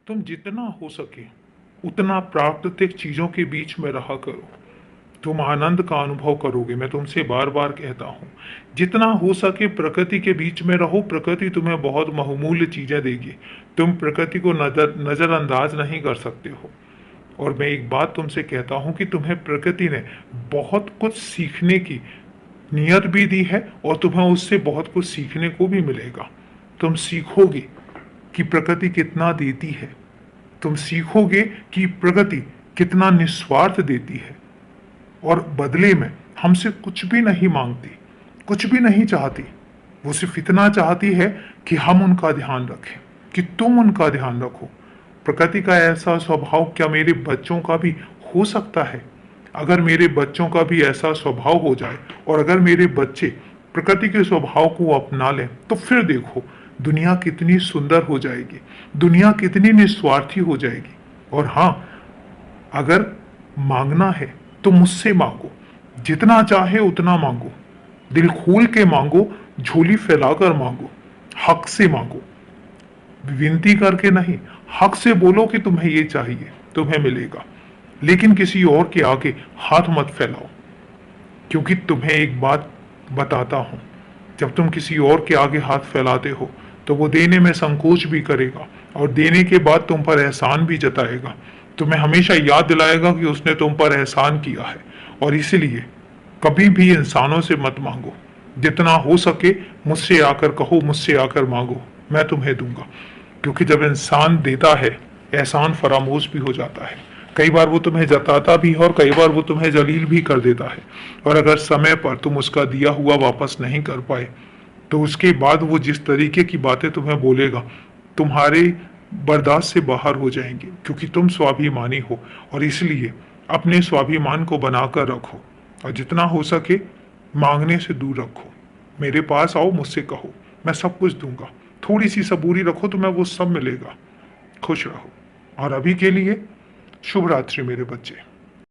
तुम जितना हो सके उतना प्राकृतिक चीजों के बीच में रहा करो। तुम आनंद का अनुभव करोगे। मैं तुमसे बार बार कहता हूँ, जितना हो सके प्रकृति के बीच में रहो। प्रकृति तुम्हें बहुत बहुमूल्य चीजें देगी। तुम प्रकृति को नजरअंदाज नहीं कर सकते हो। और मैं एक बात तुमसे कहता हूँ कि तुम्हें प्रकृति ने बहुत कुछ सीखने की नियत भी दी है और तुम्हें उससे बहुत कुछ सीखने को भी मिलेगा। तुम सीखोगे कि प्रकृति कितना देती है। तुम सीखोगे कि प्रकृति कितना निस्वार्थ देती है और बदले में हमसे कुछ भी नहीं मांगती, कुछ भी नहीं चाहती। वो सिर्फ इतना चाहती है कि हम उनका ध्यान रखें, कि तुम उनका ध्यान रखो। प्रकृति का ऐसा स्वभाव क्या मेरे बच्चों का भी हो सकता है? अगर मेरे बच्चों का भी ऐसा स्वभाव हो जाए और अगर मेरे बच्चे प्रकृति के स्वभाव को अपना लें, तो फिर देखो दुनिया कितनी सुंदर हो जाएगी, दुनिया कितनी निस्वार्थी हो जाएगी। और हाँ, अगर मांगना है तो मुझसे मांगो, जितना चाहे उतना मांगो, दिल खोल के मांगो, झोली फैलाकर मांगो, हक से मांगो, विनती करके नहीं। हक से बोलो कि तुम्हें ये चाहिए, तुम्हें मिलेगा। लेकिन किसी और के आगे हाथ मत फैलाओ, क्योंकि तुम्हें एक बात बताता हूं, जब तुम किसी और के आगे हाथ फैलाते हो तो वो देने में संकोच भी करेगा और देने के बाद तुम पर एहसान भी जताएगा। तुम्हें हमेशा याद दिलाएगा कि उसने तुम पर एहसान किया है। और इसलिए कभी भी इंसानों से मत मांगो। जितना हो सके मुझसे आकर कहो, मुझसे आकर मांगो, मैं तुम्हें दूंगा। क्योंकि जब इंसान देता है, एहसान फरामोश भी हो जाता है। कई बार वो तुम्हें जताता भी है और कई बार वो तुम्हें जलील भी कर देता है। और अगर समय पर तुम उसका दिया हुआ वापस नहीं कर पाए, तो उसके बाद वो जिस तरीके की बातें तुम्हें बोलेगा, तुम्हारे बर्दाश्त से बाहर हो जाएंगे। क्योंकि तुम स्वाभिमानी हो और इसलिए अपने स्वाभिमान को बनाकर रखो और जितना हो सके मांगने से दूर रखो। मेरे पास आओ, मुझसे कहो, मैं सब कुछ दूंगा। थोड़ी सी सबूरी रखो, तुम्हें वो सब मिलेगा। खुश रहो। और अभी के लिए शुभ रात्रि मेरे बच्चे।